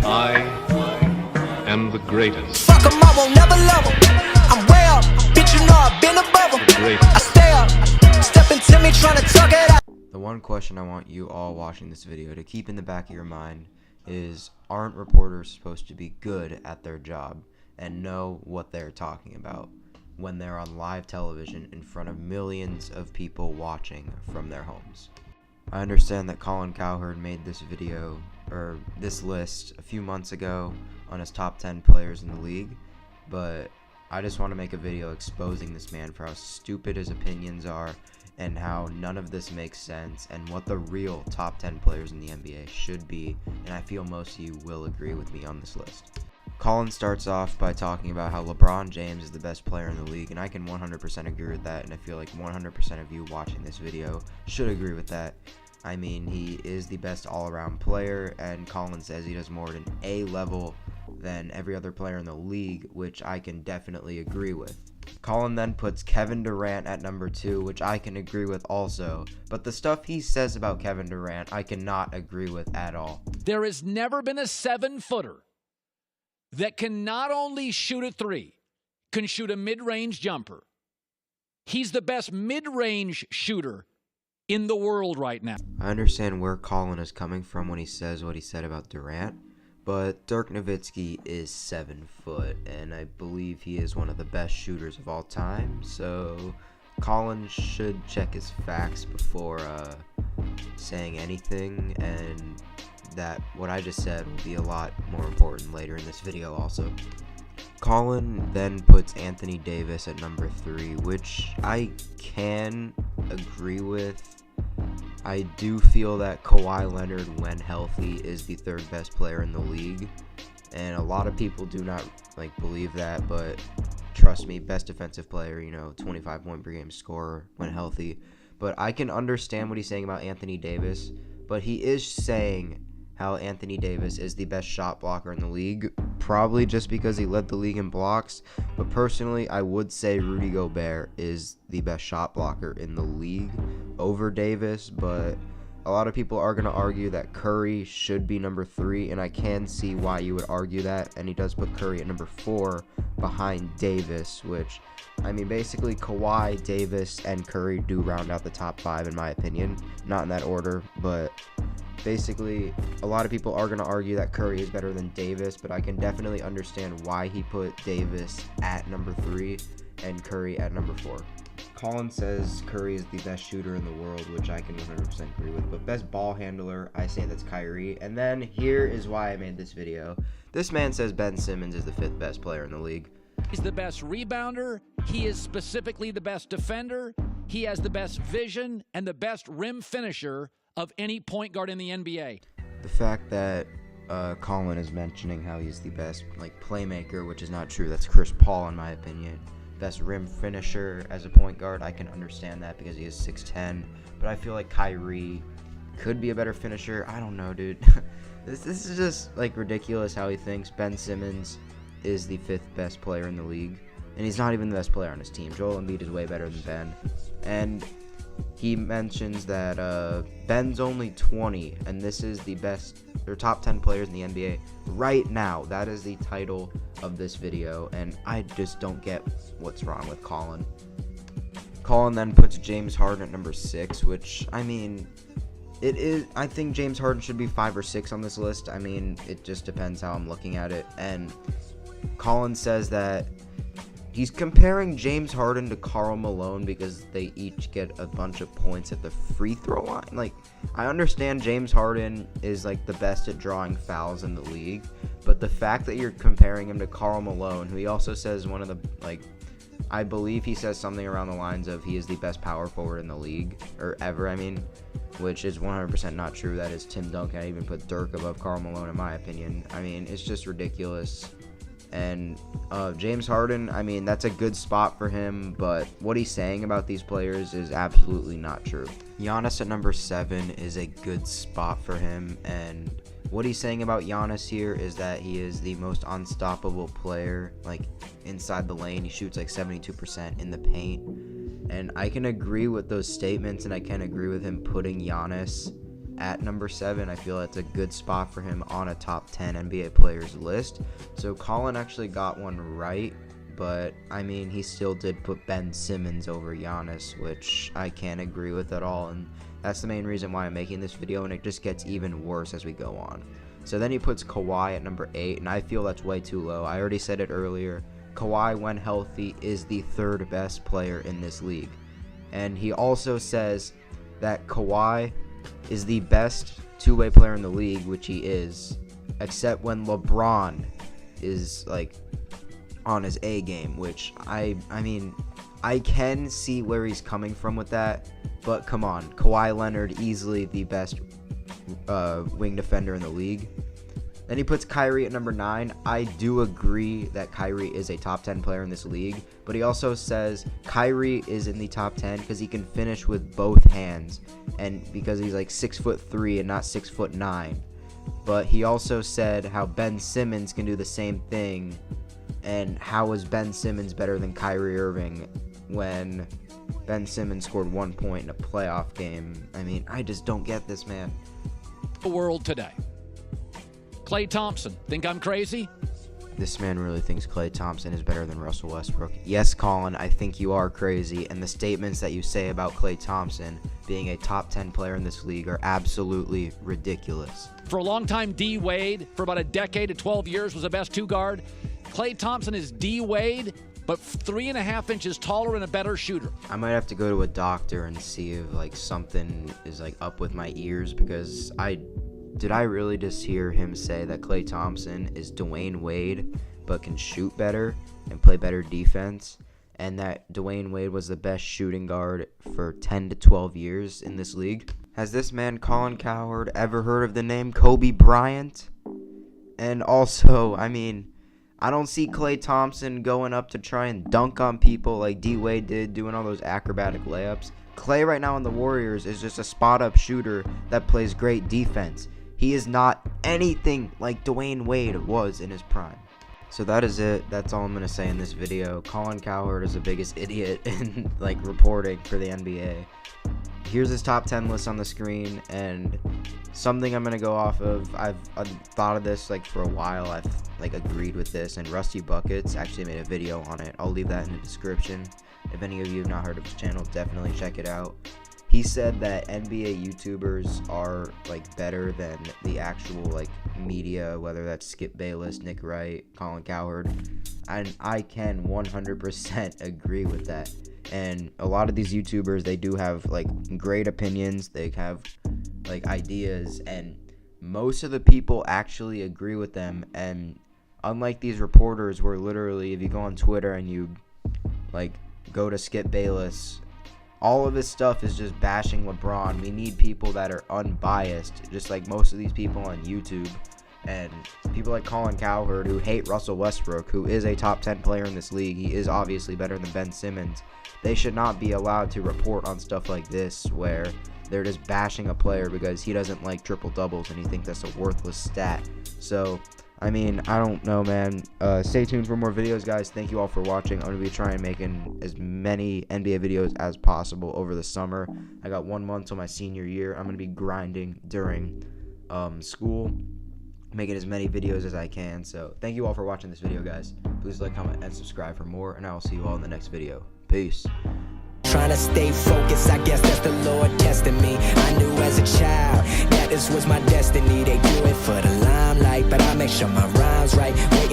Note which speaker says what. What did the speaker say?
Speaker 1: I am the greatest.
Speaker 2: Fuck 'em, I won't never love 'em. I'm way up, bitch, you know I've been above 'em.
Speaker 1: The greatest.
Speaker 2: I stay up, step into me trying to tuck it out.
Speaker 3: The one question I want you all watching this video to keep in the back of your mind is, aren't reporters supposed to be good at their job and know what they're talking about when they're on live television in front of millions of people watching from their homes? I understand that Colin Cowherd made this video, or this list, a few months ago on his top 10 players in the league, but I just want to make a video exposing this man for how stupid his opinions are and how none of this makes sense and what the real top 10 players in the NBA should be, and I feel most of you will agree with me on this list. Colin starts off by talking about how LeBron James is the best player in the league, and I can 100% agree with that, and I feel like 100% of you watching this video should agree with that. I mean, he is the best all-around player, and Colin says he does more at an A level than every other player in the league, which I can definitely agree with. Colin then puts Kevin Durant at number 2, which I can agree with also, but the stuff he says about Kevin Durant I cannot agree with at all.
Speaker 4: There has never been a 7-footer that can not only shoot a three, can shoot a mid-range jumper. He's the best mid-range shooter in the world right now.
Speaker 3: I understand where Colin is coming from when he says what he said about Durant, but Dirk Nowitzki is 7 foot, and I believe he is one of the best shooters of all time, so Colin should check his facts before saying anything, and that what I just said will be a lot more important later in this video also. Colin then puts Anthony Davis at number 3, which I can agree with. I do feel that Kawhi Leonard, when healthy, is the 3rd best player in the league, and a lot of people do not believe that, but trust me, best defensive player, 25 point per game scorer when healthy. But I can understand what he's saying about Anthony Davis, but he is saying how Anthony Davis is the best shot blocker in the league, probably just because he led the league in blocks, but personally I would say Rudy Gobert is the best shot blocker in the league over Davis, but a lot of people are going to argue that Curry should be number 3, and I can see why you would argue that, and he does put Curry at number 4 behind Davis, which, I mean, basically Kawhi, Davis, and Curry do round out the top 5 in my opinion, not in that order, but basically, a lot of people are going to argue that Curry is better than Davis, but I can definitely understand why he put Davis at number 3 and Curry at number 4. Colin says Curry is the best shooter in the world, which I can 100% agree with, but best ball handler, I say that's Kyrie. And then here is why I made this video. This man says Ben Simmons is the 5th best player in the league.
Speaker 4: He's the best rebounder. He is specifically the best defender. He has the best vision and the best rim finisher of any point guard in the NBA.
Speaker 3: The fact that Colin is mentioning how he's the best playmaker, which is not true. That's Chris Paul in my opinion. Best rim finisher as a point guard, I can understand that because he is 6'10", but I feel like Kyrie could be a better finisher. I don't know, dude. This is just ridiculous how he thinks Ben Simmons is the 5th best player in the league, and he's not even the best player on his team. Joel Embiid is way better than Ben, and he mentions that Ben's only 20, and this is the best or top 10 players in the NBA right now. That is the title of this video, and I just don't get what's wrong with Colin. Colin then puts James Harden at number 6, which, I mean, it is. I think James Harden should be 5 or 6 on this list. I mean, it just depends how I'm looking at it. And Colin says that he's comparing James Harden to Karl Malone because they each get a bunch of points at the free throw line. I understand James Harden is the best at drawing fouls in the league, but the fact that you're comparing him to Karl Malone, who he also says one of the I believe he says something around the lines of he is the best power forward in the league, or ever, I mean, which is 100% not true. That is Tim Duncan. I even put Dirk above Karl Malone in my opinion. I mean, it's just ridiculous. And James Harden, I mean, that's a good spot for him, but what he's saying about these players is absolutely not true. Giannis at number 7 is a good spot for him, and what he's saying about Giannis here is that he is the most unstoppable player, inside the lane. He shoots 72% in the paint, and I can agree with those statements, and I can agree with him putting Giannis at number 7. I feel that's a good spot for him on a top 10 NBA players list. So Colin actually got one right, but I mean, he still did put Ben Simmons over Giannis, which I can't agree with at all, and that's the main reason why I'm making this video, and it just gets even worse as we go on. So then he puts Kawhi at number 8, and I feel that's way too low. I already said it earlier. Kawhi, when healthy, is the 3rd best player in this league. And he also says that Kawhi is the best two-way player in the league, which he is, except when LeBron is like on his A game, which I mean, I can see where he's coming from with that, but come on, Kawhi Leonard, easily the best wing defender in the league. Then he puts Kyrie at number 9. I do agree that Kyrie is a top 10 player in this league, but he also says Kyrie is in the top 10 because he can finish with both hands, and because he's like 6'3" and not 6'9". But he also said how Ben Simmons can do the same thing, and how is Ben Simmons better than Kyrie Irving when Ben Simmons scored 1 point in a playoff game? I mean, I just don't get this, man.
Speaker 4: The world today. Klay Thompson, think I'm crazy?
Speaker 3: This man really thinks Klay Thompson is better than Russell Westbrook. Yes, Colin, I think you are crazy, and the statements that you say about Klay Thompson being a top 10 player in this league are absolutely ridiculous.
Speaker 4: For a long time, D. Wade, for about a decade to 12 years, was the best two-guard. Klay Thompson is D. Wade, but 3.5 inches taller and a better shooter.
Speaker 3: I might have to go to a doctor and see if like something is like up with my ears, because did I really just hear him say that Klay Thompson is Dwayne Wade but can shoot better and play better defense, and that Dwayne Wade was the best shooting guard for 10 to 12 years in this league? Has this man, Colin Cowherd, ever heard of the name Kobe Bryant? And also, I mean, I don't see Klay Thompson going up to try and dunk on people like D. Wade did, doing all those acrobatic layups. Klay right now in the Warriors is just a spot-up shooter that plays great defense. He is not anything like Dwayne Wade was in his prime. So that is it. That's all I'm going to say in this video. Colin Cowherd is the biggest idiot in like reporting for the NBA. Here's his top 10 list on the screen, and something I'm going to go off of. I've thought of this like for a while. I've like agreed with this, and Rusty Buckets actually made a video on it. I'll leave that in the description. If any of you have not heard of his channel, definitely check it out. He said that NBA YouTubers are like better than the actual like media, whether that's Skip Bayless, Nick Wright, Colin Cowherd, and I can 100% agree with that. And a lot of these YouTubers, they do have like great opinions, they have like ideas, and most of the people actually agree with them. And unlike these reporters where literally if you go on Twitter and you like go to Skip Bayless, all of his stuff is just bashing LeBron. We need people that are unbiased, just like most of these people on YouTube. And people like Colin Cowherd, who hate Russell Westbrook, who is a top 10 player in this league. He is obviously better than Ben Simmons. They should not be allowed to report on stuff like this, where they're just bashing a player because he doesn't like triple doubles and he thinks that's a worthless stat. So, I mean, I don't know, man. Stay tuned for more videos, guys. Thank you all for watching. I'm going to be trying making as many NBA videos as possible over the summer. I got 1 month till my senior year. I'm going to be grinding during school, making as many videos as I can. So thank you all for watching this video, guys. Please like, comment, and subscribe for more, and I will see you all in the next video. Peace.
Speaker 2: Trying to stay focused, I guess that's the Lord testing me. I knew as a child that this was my destiny. They do it for the limelight, but I make sure my rhymes right. Waiting